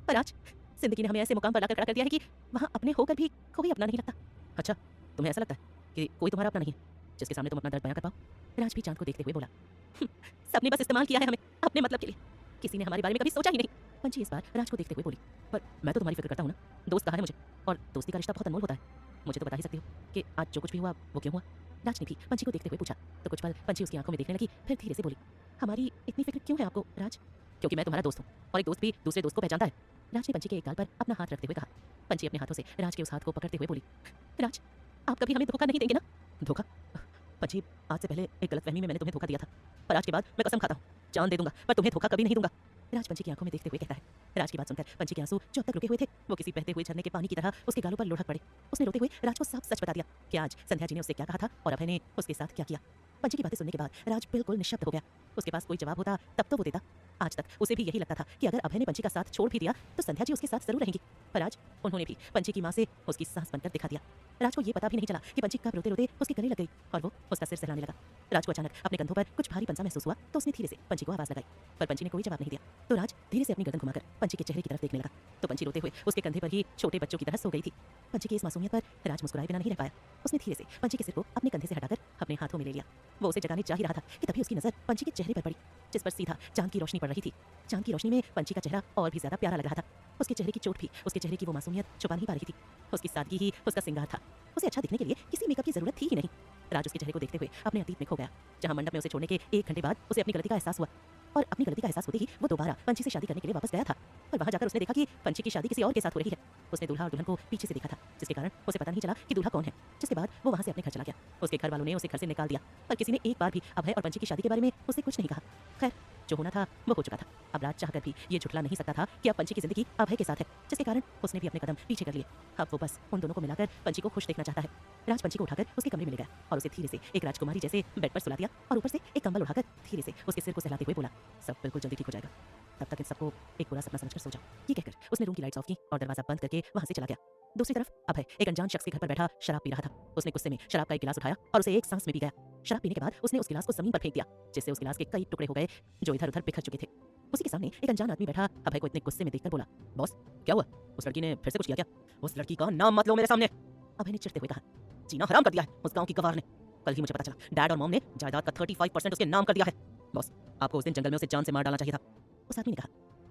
पर आज जिंदगी ने हमें ऐसे मुकाम पर लाकर खड़ा कर दिया है कि वहाँ अपने होकर भी कोई अपना नहीं लगता। अच्छा, तुम्हें ऐसा लगता है कि कोई तुम्हारा अपना नहीं है जिसके सामने तुम अपना दर्द बयां कर पाओ? राज भी चांद को देखते हुए बोला, सबने बस इस्तेमाल किया है हमें अपने मतलब के लिए, किसी ने हमारे बारे में कभी सोचा ही नहीं। पंची इस बार राज को देखते हुए बोली, पर मैं तो तुम्हारी फिक्र करता हूँ ना, दोस्त कहा है मुझे, और दोस्ती का रिश्ता बहुत अनमोल होता है। मुझे तो बता ही सकती हो कि आज जो कुछ भी हुआ वो क्यों हुआ। राज ने भी पंची को देखते हुए पूछा तो कुछ पल पंची उसकी आंखों में देखने लगी, फिर धीरे से बोली, हमारी इतनी फिक्र क्यों है आपको राज? क्योंकि मैं तुम्हारा दोस्त हूँ और एक दोस्त भी दूसरे दोस्त को पहचानता है। राज ने पंची के एक गाल पर अपना हाथ रखते हुए कहा। पंची अपने हाथों से राज के उस हाथ को पकड़ते हुए बोली, राज आप कभी हमें धोखा नहीं देंगे ना? धोखा? पंची, आज से पहले एक गलतफहमी में मैंने तुम्हें धोखा दिया था, पर आज के बाद मैं कसम खाता हूँ, जान दे दूंगा पर तुम्हें धोखा कभी नहीं दूंगा। राज पंची की आंखों में देखते हुए कहता है। राज की बात सुनकर पंची के आंसू जो अब तक रुके हुए थे वो किसी बहते हुए झरने के पानी की तरह उसके गालों पर लुढ़क पड़े। उसने रोते हुए राज को साफ सच बता दिया कि आज संध्या जी ने उससे क्या कहा था और अभय ने उसके साथ क्या किया। पंची की बातें सुनने के बाद राज बिल्कुल निशब्द हो गया। उसके पास कोई जवाब होता तब तो वो देता। आज तक उसे भी यही लगता था कि अगर अभय ने पंची का साथ छोड़ भी दिया तो संध्या जी उसके साथ जरूर रहेंगी, पर आज उन्होंने भी पंची की माँ से उसकी सांस बनकर दिखा दिया। राज को ये पता भी नहीं चला कि पंची कब रोते रोते उसके गले लग गई और वो उसका सिर सहलाने लगा। राज को अचानक अपने कंधों पर कुछ भारी पंसा महसूस हुआ तो उसने धीरे से पंची को आवाज लगाई, पर पंची ने कोई जवाब नहीं दिया। तो राज धीरे से अपनी गर्दन घुमाकर पंची के चेहरे की तरफ देखने लगा तो पंची रोते हुए उसके कंधे पर ही छोटे बच्चों की तरह सो गई थी। पंची की इस मासूमियत पर राज मुस्कुराए बिना नहीं रह पाया। उसने धीरे से पंची के सिर को अपने कंधे से हटाकर अपने हाथों में ले लिया। वो उसे जगाने जा ही रहा था कि तभी उसकी नजर पंची के चेहरे पर पड़ी, जिस पर सीधा चांद की रोशनी पड़ रही थी। चांद की रोशनी में पंची का चेहरा और भी ज्यादा प्यारा लग रहा था। उसके चेहरे की चोट भी उसके चेहरे की वो मासूमियत छुपा नहीं पा रही थी। उसकी सादगी ही उसका सिंगार था। उसे अच्छा दिखने के लिए किसी मेकअप की जरूरत थी ही नहीं। राज उसके चेहरे को देखते हुए अपने अतीत में खो गया, जहां मंडप में उसे छोड़ने के 1 घंटे बाद उसे अपनी गलती का एहसास हुआ और अपनी गलती का एहसास होते ही वो दोबारा पंची से शादी करने के लिए वापस गया था। पर वहां जाकर उसने देखा कि पंची की शादी किसी और के साथ हो रही है। उसने दूल्हा और दुल्हन को पीछे से देखा था, जिसके कारण उसे पता नहीं चला कि दूल्हा कौन है। जिसके बाद वो वहां से अपने घर चला गया। उसके घर वालों ने उसे घर से निकाल दिया, पर किसी ने एक बार भी अभय और पंची की शादी के बारे में उसे कुछ नहीं कहा। खैर, जो होना था वो हो चुका था। अब राज चाहकर भी ये झुठला नहीं सकता था कि अब पंची की जिंदगी अभय के साथ है, जिसके कारण उसने भी अपने कदम पीछे कर लिए। अब वो बस उन दोनों को मिलाकर पंची को खुश देखना चाहता है। राज पंची को उठाकर उसके कमरे में ले गया और उसे धीरे से एक राजकुमारी जैसे बेड पर सुला दिया और ऊपर से एक कंबल उठाकर धीरे से उसके सिर को सहलाते हुए बोला, सब बिल्कुल जल्दी ठीक हो जाएगा, तब तक इन सबको एक बुरा सपना समझकर सो जाओ। ये कहकर उसने रूम की लाइट्स ऑफ की और दरवाजा बंद करके वहां से चला गया। दूसरी तरफ अभय एक अनजान शख्स के घर पर बैठा शराब पी रहा था। उसने गुस्से में शराब का एक गिलास उठाया और उसे एक सांस में पी गया। शराब पीने के बाद उसने उस गिलास को जमीन पर फेंक दिया, जिससे उस गिलास के कई टुकड़े हो गए जो इधर उधर बिखर चुके थे। उसी के सामने एक अनजान आदमी बैठा अभय को इतने गुस्से में देखकर बोला, बॉस क्या हुआ? उस लड़की ने फिर से कुछ किया क्या? उस लड़की का नाम मत लो मेरे सामने। अभय ने चिढ़ते हुए कहा, जीना हराम कर दिया है उस गांव की गवार ने। कल ही मुझे पता चला डैड और मॉम ने जायदाद का 35% उसके नाम कर दिया है। बॉस, आपको उस दिन जंगल में उसे जान से मार डालना चाहिए था। उस आदमी ने कहा,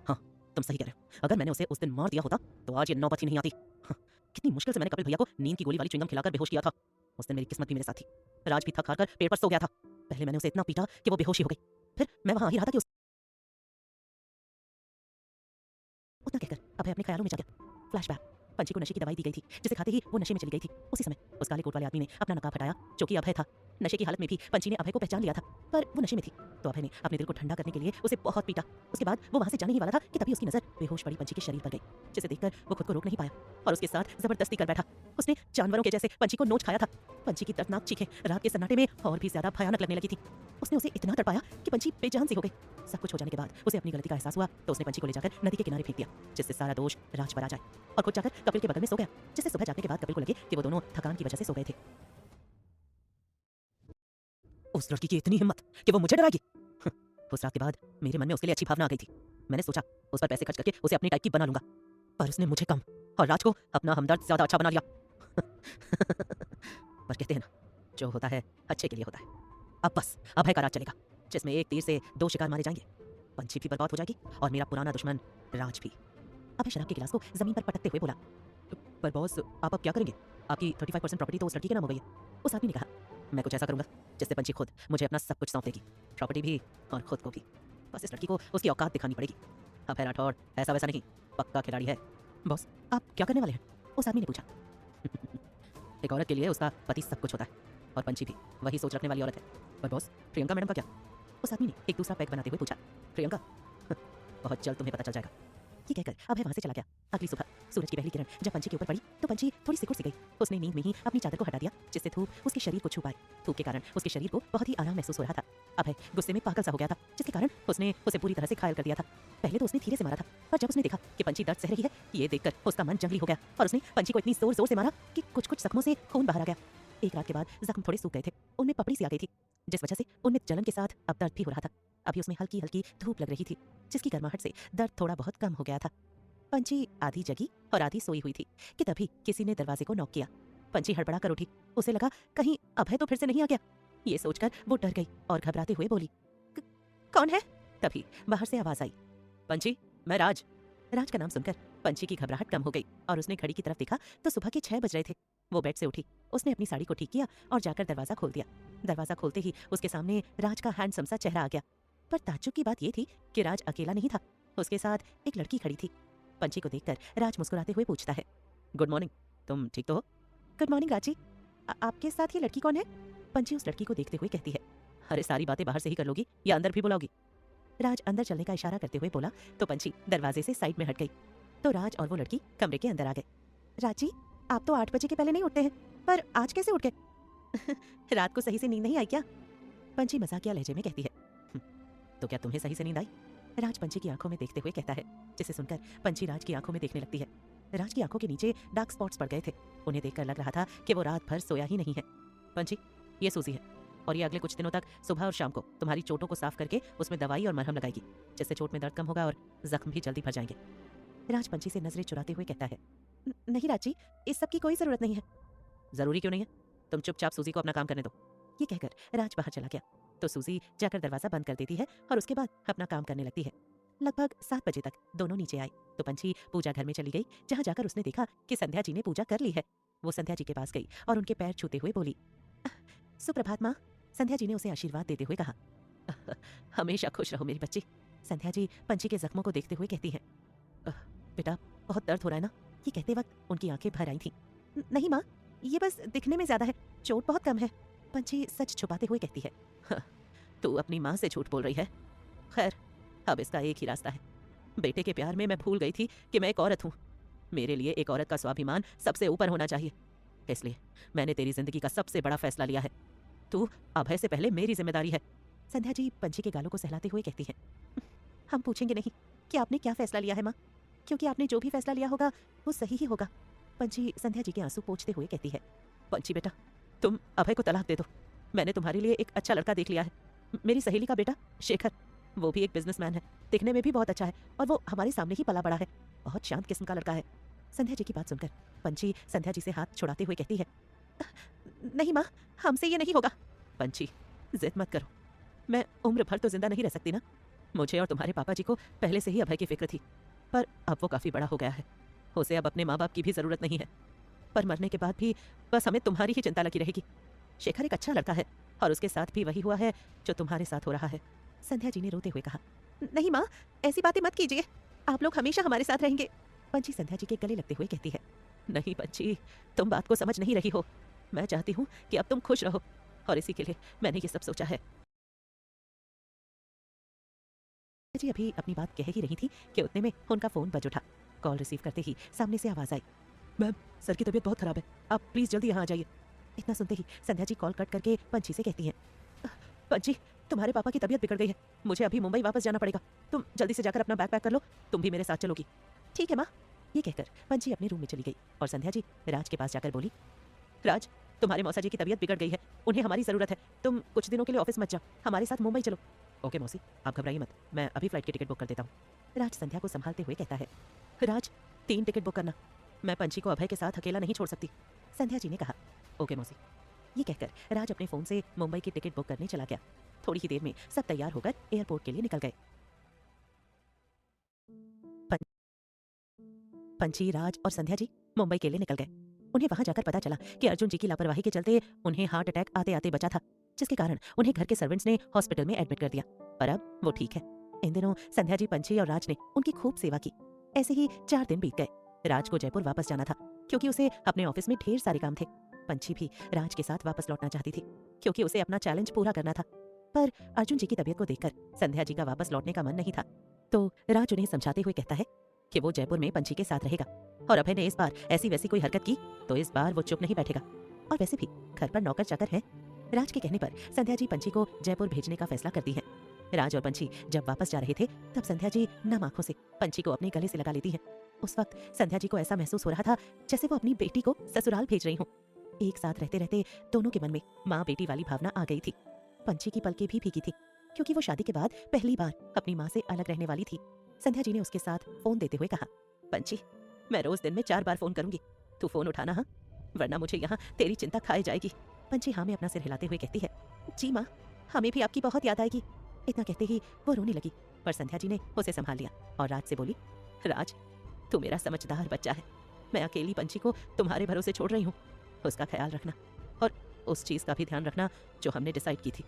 हाँ, तुम सही कह रहे हो। अगर मैंने उसे उस दिन मार दिया होता तो आज ये नौबत ही नहीं आती। हाँ, कितनी मुश्किल से मैंने कपिल भैया को नींद की गोली वाली च्युइंगम खिलाकर बेहोश किया था। उस दिन मेरी किस्मत भी मेरे साथ थी। राज भी थक हार कर पेड़ पर सो गया था। पहले मैंने उसे इतना पीटा कि वो बेहोश ही हो गई। फिर मैं वहां ही रहा था कि उतना कहकर अभय अपने ख्यालों में जा गया। फ्लैशबैक, पंछी को नशे की दवाई दी गई थी, जिसे खाते ही वो नशे में चली गई थी। उसी समय उस काले कोट वाले आदमी ने अपना नकाब हटाया, जो कि अभय था। नशे की हालत में भी पंछी ने अभय को पहचान लिया था, पर वो नशे में थी। तो अभय ने अपने दिल को ठंडा करने के लिए उसे बहुत पीटा। उसके बाद वो वहां से जाने ही वाला था कि तभी उसकी नजर बेहोश पड़ी पंछी के शरीर पर गई, जिसे देखकर वो खुद को रोक नहीं पाया और उसके साथ जबरदस्ती कर बैठा। उसने जानवरों के जैसे पंछी को नोच खाया था। पंछी की दर्दनाक चीखें रात के सन्नाटे में और भी ज्यादा भयानक लगने लगी थी। उसने उसे इतना तड़पाया कि पंछी बेजान सी हो गई। सब कुछ हो जाने के बाद उसे अपनी गलती का एहसास हुआ, तो उसने पंछी को ले जाकर नदी के किनारे फेंक दिया, जिससे सारा दोष राज पर आ जाए, और खुद जाकर कपिल के बगल में सो गया, जिससे सुबह जागने के बाद कपिल को लगे कि वो दोनों थकान की वजह से सो गए थे। उस लड़की की इतनी हिम्मत कि वो मुझे डराएगी। उस रात के बाद मेरे मन में उसके लिए अच्छी भावना आ गई थी। मैंने सोचा उस पर पैसे खर्च करके उसे अपने टाइप की बना लूंगा, पर उसने मुझे कम और राज को अपना हमदर्द ज्यादा अच्छा बना लिया। पर कहते हैं ना, जो होता है अच्छे के लिए होता है। अब बस अभय का राज चलेगा, जिसमें एक तीर से दो शिकार मारे जाएंगे। पंछी भी बर्बाद हो जाएगी और मेरा पुराना दुश्मन राज भी। अभय शराब के गिलास को जमीन पर पटकते हुए बोला, पर बॉस, आप अब क्या करेंगे? आपकी 35% प्रॉपर्टी तो उस लड़की के नाम हो गई है। उस आदमी ने कहा, मैं कुछ ऐसा करूंगा जिससे पंछी खुद मुझे अपना सब कुछ सौंप देगी, प्रॉपर्टी भी और खुद को भी। बस इस लड़की को उसकी औकात दिखानी पड़ेगी। अभय राठौड़ ऐसा वैसा नहीं, पक्का खिलाड़ी है। बॉस, आप क्या करने वाले हैं? उस आदमी ने पूछा। एक औरत के लिए उसका पति सब कुछ होता है, और पंछी भी वही सोच रखने वाली औरत है। पर बॉस, प्रियंका मैडम का क्या? उस आदमी ने एक दूसरा पैक बनाते हुए पूछा। प्रियंका? बहुत जल्द तुम्हें पता चल जाएगा। ये कहकर अभय वहां से चला गया। अगली सुबह सूरज की पहली किरण जब पंछी के ऊपर पड़ी तो पंछी थोड़ी सिकुड़ सी गई। उसने नींद में ही अपनी चादर को हटा दिया, जिससे धूप उसके शरीर को छू पाए। धूप के कारण उसके शरीर को बहुत ही आराम महसूस हो रहा था। अभय गुस्से में पागल सा हो गया था, जिसके कारण उसने उसे पूरी तरह से घायल कर दिया था। पहले तो उसने धीरे से मारा था, पर जब उसने देखा कि पंछी दर्द सह रही है, ये देखकर उसका मन जंगली हो गया और उसने पंछी को इतनी जोर जोर से मारा कि कुछ कुछ जख्मों से खून बाहर आ गया। एक रात के बाद जख्म थोड़े सूख गए थे, उनमें पपड़ी सी आ गई थी, जिस वजह से उनमें जलन के साथ अब दर्द भी हो रहा था। अभी उसमें हल्की हल्की धूप लग रही थी, जिसकी गर्माहट से दर्द थोड़ा बहुत कम हो गया था। पंछी आधी जगी और आधी सोई हुई थी कि तभी किसी ने दरवाजे को नॉक किया। पंछी हड़बड़ा कर उठी। उसे लगा कहीं अभय तो फिर से नहीं आ गया। ये सोचकर वो डर गई और घबराते हुए बोली, कौन है? तभी बाहर से आवाज आई, पंछी, मैं राज। राज का नाम सुनकर पंछी की घबराहट कम हो गई और उसने घड़ी की तरफ देखा तो सुबह के 6 बज रहे थे। वो बेड से उठी, उसने अपनी साड़ी को ठीक किया और जाकर दरवाजा खोल दिया। दरवाजा खोलते ही उसके सामने राज का हैंडसम सा चेहरा आ गया। पर ताज्जुब की बात ये थी कि राज अकेला नहीं था, उसके साथ एक लड़की खड़ी थी। पंछी को देखकर राज मुस्कुराते हुए पूछता है, गुड मॉर्निंग, तुम ठीक तो हो? गुड मॉर्निंग राजी, आपके साथ ये लड़की कौन है? पंछी उस लड़की को देखते हुए कहती है, अरे सारी बातें बाहर से ही कर लोगी या अंदर भी बुलाओगी? राज अंदर चलने का इशारा करते हुए बोला तो पंछी दरवाजे से साइड में हट गई। तो राज और वो लड़की कमरे के अंदर आ गए। राजी, आप तो 8 बजे के पहले नहीं उठते हैं, पर आज कैसे उठ गए? रात को सही से नींद नहीं आई क्या? पंछी मजाकिया लहजे में कहती है, तो क्या तुम्हें सही से नींद आई? राज पंछी की आंखों में देखते हुए कहता है, जिसे सुनकर पंछी राज की आंखों में देखने लगती है। राज की आंखों के नीचे डार्क स्पॉट्स पड़ गए थे। उन्हें देखकर लग रहा था कि वो रात भर सोया ही नहीं है। पंछी, ये सूजी है और ये अगले कुछ दिनों तक सुबह और शाम को तुम्हारी चोटों को साफ करके उसमें दवाई और मरहम लगाएगी, जिससे चोट में दर्द कम होगा और जख्म भी जल्दी भर जाएंगे। राज पंछी से नजरें चुराते हुए कहता है, नहीं राजी, इस सब की कोई जरूरत नहीं है। जरूरी क्यों नहीं है? तुम चुपचाप सूजी को अपना काम करने दो। ये कहकर राज बाहर चला गया। तो सूजी जाकर दरवाजा बंद कर देती है और उसके बाद अपना काम करने लगती है। लगभग 7 बजे तक दोनों नीचे आए तो पंछी पूजा घर में चली गई, जहां जाकर उसने देखा कि संध्या जी ने पूजा कर ली है। वो संध्या जी के पास गई और उनके पैर छूते हुए बोली, सुप्रभात माँ। संध्या जी ने उसे आशीर्वाद देते हुए कहा, हमेशा खुश रहो मेरी बच्ची। संध्या जी पंछी के जख्मों को देखते हुए कहती हैं, बेटा बहुत दर्द हो रहा है ना? ये कहते वक्त उनकी आंखें भर आई थीं। नहीं माँ, ये बस दिखने में ज्यादा है, चोट बहुत कम है। पंछी सच छुपाते हुए कहती है, तू अपनी माँ से झूठ बोल रही है। खैर, अब इसका एक ही रास्ता है। बेटे के प्यार में मैं भूल गई थी कि मैं एक औरत हूँ। मेरे लिए एक औरत का स्वाभिमान सबसे ऊपर होना चाहिए। इसलिए मैंने तेरी जिंदगी का सबसे बड़ा फैसला लिया है। तू अभय से पहले मेरी जिम्मेदारी है। संध्या जी पंछी के गालों को सहलाते हुए कहती हैं, हम पूछेंगे नहीं कि आपने क्या फैसला लिया है माँ, क्योंकि आपने जो भी फैसला लिया होगा वो सही ही होगा। पंछी संध्या जी के आंसू पोंछते हुए कहती है, पंछी बेटा, तुम अभय को तलाक दे दो। मैंने तुम्हारे लिए एक अच्छा लड़का देख लिया है। मेरी सहेली का बेटा शेखर, वो भी एक बिजनेसमैन है, दिखने में भी बहुत अच्छा है और वो हमारे सामने ही पला बड़ा है। बहुत शांत किस्म का लड़का है। संध्या जी की बात सुनकर पंछी संध्या जी से हाथ छुड़ाते हुए कहती है, नहीं माँ, हमसे ये नहीं होगा। पंछी, जिद मत करो। मैं उम्र भर तो जिंदा नहीं रह सकती ना। मुझे और तुम्हारे पापा जी को पहले से ही अभय की फिक्र थी, पर अब वो काफ़ी बड़ा हो गया है। उसे अब अपने माँ बाप की भी ज़रूरत नहीं है। पर मरने के बाद भी बस हमें तुम्हारी ही चिंता लगी रहेगी। शेखर एक अच्छा लड़का है और उसके साथ भी वही हुआ है जो तुम्हारे साथ हो रहा है। संध्या जी ने रोते हुए कहा। नहीं माँ, ऐसी बातें मत कीजिए, आप लोग हमेशा हमारे साथ रहेंगे। पंची संध्या जी के गले लगते हुए कहती है। नहीं पंची, तुम बात को समझ नहीं रही हो। मैं चाहती हूँ कि अब तुम खुश रहो और इसी के लिए मैंने ये सब सोचा है। जी अभी अपनी बात कह ही रही थी कि उतने में उनका फोन बज उठा। कॉल रिसीव करते ही सामने से आवाज आई। मैम, सर की तबीयत बहुत खराब है, आप प्लीज जल्दी यहाँ आ जाइए। इतना सुनते ही संध्या जी कॉल कट करके पंची से कहती हैं। पंची, तुम्हारे पापा की तबीयत बिगड़ गई है, मुझे अभी मुंबई वापस जाना पड़ेगा। तुम जल्दी से जाकर अपना बैग पैक कर लो, तुम भी मेरे साथ चलोगी। ठीक है माँ। ये कहकर पंची अपने रूम में चली गई और संध्या जी राज के पास जाकर बोली। राज, तुम्हारे मौसा जी की तबीयत बिगड़ गई है, उन्हें हमारी ज़रूरत है। तुम कुछ दिनों के लिए ऑफिस मत जाओ, हमारे साथ मुंबई चलो। ओके मौसी, आप घबराइए मत, मैं अभी फ्लाइट की टिकट बुक कर देता हूँ। राज संध्या को संभालते हुए कहता है। राज, 3 टिकट बुक करना, मैं पंची को अभय के साथ अकेला नहीं छोड़ सकती। संध्या जी ने कहा। ओके मौसी। ये कहकर राज अपने फ़ोन से मुंबई की टिकट बुक करने चला गया। थोड़ी ही देर में सब तैयार होकर एयरपोर्ट के लिए निकल गए। पंची, राज और संध्या जी मुंबई के लिए निकल गए। उन्हें वहां जाकर पता चला कि अर्जुन जी की लापरवाही के चलते उन्हें हार्ट अटैक आते आते बचा था, जिसके कारण उन्हें घर के सर्वेंट्स ने हॉस्पिटल में एडमिट कर दिया। पर अब वो ठीक है। इन दिनों संध्या जी, पंची और राज ने उनकी खूब सेवा की। ऐसे ही 4 दिन बीत गए। राज को जयपुर वापस जाना था क्योंकि उसे अपने ऑफिस में ढेर सारे काम थे। पंची भी राज के साथ वापस लौटना चाहती थी क्योंकि उसे अपना चैलेंज पूरा करना था। पर अर्जुन जी की तबीयत को देखकर संध्या जी का वापस लौटने का मन नहीं था। तो राज उन्हें समझाते हुए कहता है कि वो जयपुर में पंची के साथ रहेगा और अभय ने इस बार ऐसी वैसी कोई हरकत की तो इस बार वो चुप नहीं बैठेगा। और वैसे भी घर पर नौकर चाकर है। राज के कहने पर संध्या जी पंची को जयपुर भेजने का फैसला करती है। राज और पंची जब वापस जा रहे थे तब संध्या जी नम आंखों से पंची को अपने गले से लगा लेती है। उस वक्त संध्या जी को ऐसा महसूस हो रहा था जैसे वो अपनी बेटी को ससुराल भेज रही हूँ। एक साथ रहते रहते दोनों के मन में माँ बेटी वाली भावना आ गई थी। पंची की पलकें भी भीगी थी क्योंकि वो शादी के बाद पहली बार अपनी माँ से अलग रहने वाली थी। संध्या जी ने उसके साथ फोन देते हुए कहा। पंची, मैं रोज दिन में 4 बार फोन करूंगी, तू फोन उठाना हाँ, वरना मुझे यहाँ तेरी चिंता खाई जाएगी। पंची हाँ में अपना सिर हिलाते हुए कहती है। जी माँ, हमें भी आपकी बहुत याद आएगी। इतना कहते ही वो रोने लगी, पर संध्या जी ने उसे संभाल लिया और राज से बोली। राज, तू मेरा समझदार बच्चा है, मैं अकेली पंची को तुम्हारे भरोसे छोड़ रही हूँ। उसका ख्याल रखना और उस चीज का भी ध्यान रखना जो हमने डिसाइड की थी।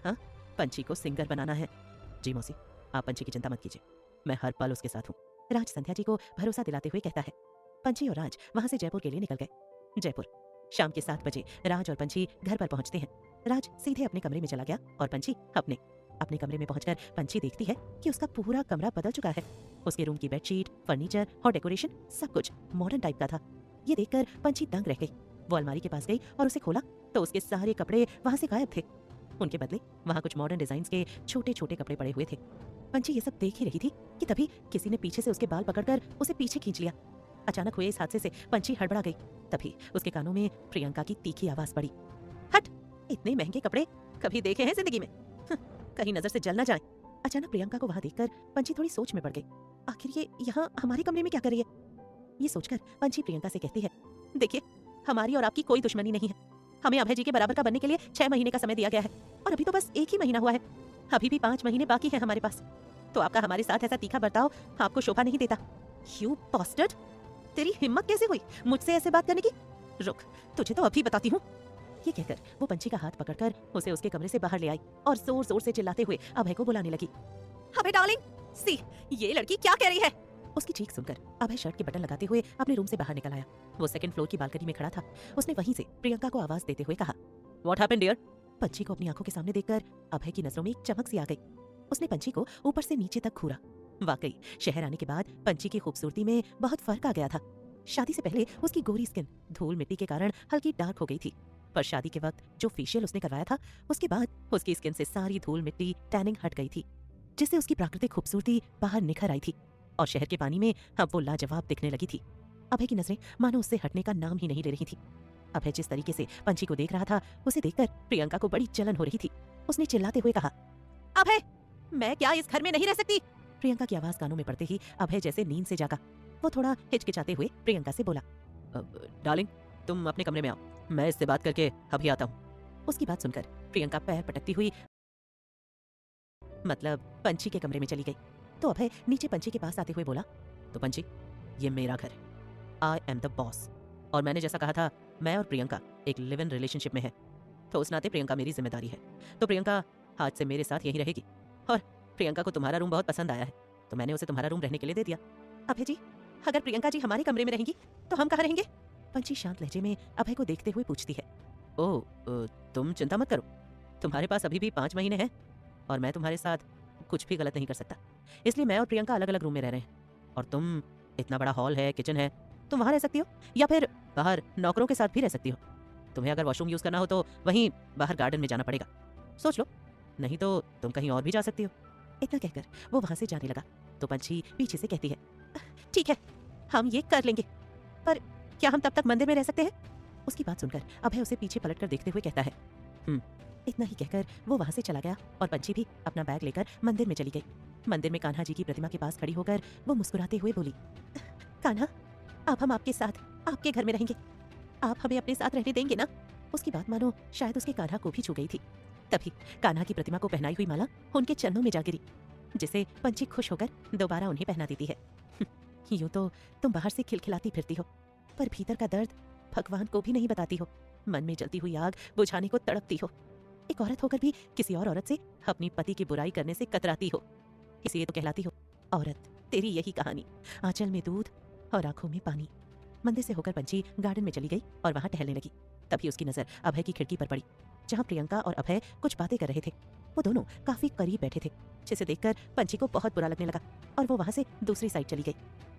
हाँ, पंची को सिंगर बनाना है। जी मौसी, आप पंची की चिंता मत कीजिए, मैं हर पल उसके साथ हूँ। राज संध्या जी को भरोसा दिलाते हुए कहता है। पंची और राज वहां से जयपुर के लिए निकल गए। जयपुर शाम के 7 बजे राज और पंची घर पर पहुंचते हैं। राज सीधे अपने कमरे में चला गया और पंची अपने कमरे में पहुंचकर पंची देखती है कि उसका पूरा कमरा बदल चुका है। उसके रूम की बेडशीट, फर्नीचर और डेकोरेशन सब कुछ मॉडर्न टाइप का था। ये देखकर पंची दंग रह गई। वो अलमारी के पास गई और उसे खोला तो उसके सारे कपड़े वहां से गायब थे। उनके बदले वहां कुछ मॉडर्न डिजाइन के छोटे छोटे कपड़े पड़े हुए थे। पंची ये सब देख ही रही थी कि तभी किसी ने पीछे से उसके बाल पकड़कर उसे पीछे खींच लिया। अचानक हुए इस हादसे से पंची हड़बड़ा गई। तभी उसके कानों में प्रियंका की तीखी आवाज पड़ी। हट, इतने महंगे कपड़े कभी देखे हैं जिंदगी में? कहीं नजर से जल ना जाए। अचानक प्रियंका को वहां देखकर पंची थोड़ी सोच में पड़ गई। आखिर ये यहाँ हमारे कमरे में क्या कर रही है? ये सोचकर पंची प्रियंका से कहती है। देखिए, हमारी और आपकी कोई दुश्मनी नहीं है। हमें अभय जी के बराबर का बनने के लिए 6 महीने का समय दिया गया है और अभी तो बस 1 ही महीना हुआ है। अभी भी 5 महीने बाकी है हमारे पास। तो आपका हमारे साथ ऐसा तीखा बर्ताव आपको शोभा नहीं देता। यू बास्टर्ड, तेरी हिम्मत कैसे हुई मुझसे ऐसे बात करने की? रुक, तुझे तो अभी बताती हूँ। ये कहकर वो पंची का हाथ पकड़कर उसे उसके कमरे से बाहर ले आई और जोर जोर से चिल्लाते हुए अभय को बुलाने लगी। अभय डार्लिंग, सी ये लड़की क्या कह रही है? उसकी चीख सुनकर अभय शर्ट के बटन लगाते हुए अपने रूम से बाहर निकल आया। वो 2nd फ्लोर की बालकनी में खड़ा था। उसने वहीं से प्रियंका को आवाज देते हुए कहा। What happened dear? पंची को अपनी आंखों के सामने देखकर अभय की नजरों में एक चमक सी आ गई। उसने पंची को ऊपर से नीचे तक घूरा। वाकई शहर आने के बाद पंची की खूबसूरती में बहुत फर्क आ गया था। शादी से पहले उसकी गोरी स्किन धूल मिट्टी के कारण हल्की डार्क हो गई थी, पर शादी के वक्त जो फेशियल उसने करवाया था उसके बाद उसकी स्किन से सारी धूल मिट्टी टैनिंग हट गई थी, जिससे उसकी प्राकृतिक खूबसूरती बाहर निखर आई थी और शहर के पानी में अब वो लाजवाब दिखने लगी थी। अभय की नजरें मानो उससे हटने का नाम ही नहीं ले रही थी। अभय जिस तरीके से पंची को देख रहा था उसे देखकर प्रियंका को बड़ी जलन हो रही थी। उसने चिल्लाते हुए कहा, अभय, मैं क्या इस घर में नहीं रह सकती? प्रियंका की आवाज कानों में पड़ते ही अभय जैसे नींद से जागा। वो थोड़ा हिचकिचाते हुए प्रियंका से बोला, डार्लिंग, तुम अपने कमरे में आओ, मैं इससे बात करके अभी आता हूँ। उसकी बात सुनकर प्रियंका पैर पटकती हुई मतलब पंछी के कमरे में चली गई। तो अभय नीचे पंछी के पास आते हुए बोला, तो पंछी, ये मेरा घर है, आई एम द बॉस, और मैंने जैसा कहा था मैं और प्रियंका एक लिव इन रिलेशनशिप में है, तो उस नाते प्रियंका मेरी जिम्मेदारी है। तो प्रियंका आज से मेरे साथ यहीं रहेगी, और प्रियंका को तुम्हारा रूम बहुत पसंद आया है, तो मैंने उसे तुम्हारा रूम रहने के लिए दे दिया। अभय जी, अगर प्रियंका जी हमारे कमरे में रहेंगी तो हम कहाँ रहेंगे? पंछी शांत लहजे में अभय को देखते हुए पूछती है। ओह, तुम चिंता मत करो, तुम्हारे पास अभी भी 5 महीने हैं, और मैं तुम्हारे साथ कुछ भी गलत नहीं कर सकता, इसलिए मैं और प्रियंका अलग अलग रूम में रह रहे हैं। और तुम, इतना बड़ा हॉल है, किचन है, तुम वहाँ रह सकती हो, या फिर बाहर नौकरों के साथ भी रह सकती हो। तुम्हें अगर वॉशरूम यूज़ करना हो तो वहीं बाहर गार्डन में जाना पड़ेगा, सोच लो, नहीं तो तुम कहीं और भी जा सकती हो। इतना कहकर वो वहाँ से जाने लगा तो पंछी पीछे से कहती है, ठीक है, हम ये कर लेंगे, पर क्या हम तब तक मंदिर में रह सकते हैं? उसकी बात सुनकर अभय उसे पीछे पलटकर देखते हुए कहता है, इतना ही कहकर वो वहाँ से चला गया और पंछी भी अपना बैग लेकर मंदिर में चली गई। मंदिर में कान्हा जी की प्रतिमा के पास खड़ी होकर वो मुस्कुराते हुए बोली, कान्हा, अब हम आपके साथ आपके घर में रहेंगे, आप हमें अपने साथ रहने देंगे ना? उसकी बात मानो शायद उसके कान्हा को भी छू गई थी। तभी कान्हा की प्रतिमा को पहनाई हुई माला उनके चरणों में जा गिरी, जिसे पंछी खुश होकर दोबारा उन्हें पहना देती है। यूं तो तुम बाहर से खिलखिलाती फिरती हो, पर भीतर का दर्द भगवान को भी नहीं बताती हो। मन में जलती हुई आग बुझाने को तड़पती हो। एक औरत होकर भी किसी और औरत से अपनी पति की बुराई करने से कतराती हो, इसलिए तो कहलाती हो औरत। तेरी यही कहानी, आंचल में दूध और आंखों में पानी। मंदिर से होकर पंछी गार्डन में चली गई और वहां टहलने लगी। तभी उसकी नजर अभय की खिड़की पर पड़ी, जहां प्रियंका और अभय कुछ बातें कर रहे थे। वो दोनों काफी करीब बैठे थे, जिसे देखकर पंछी को बहुत बुरा लगने लगा और वो वहां से दूसरी साइड चली गई।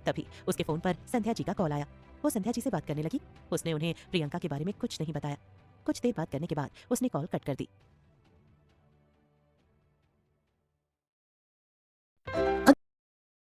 तभी उसके फोन पर संध्या जी का कॉल आया। वो संध्या जी से बात करने लगी। उसने उन्हें प्रियंका के बारे में कुछ नहीं बताया। कुछ देर बात करने के बाद उसने कॉल कट कर दी।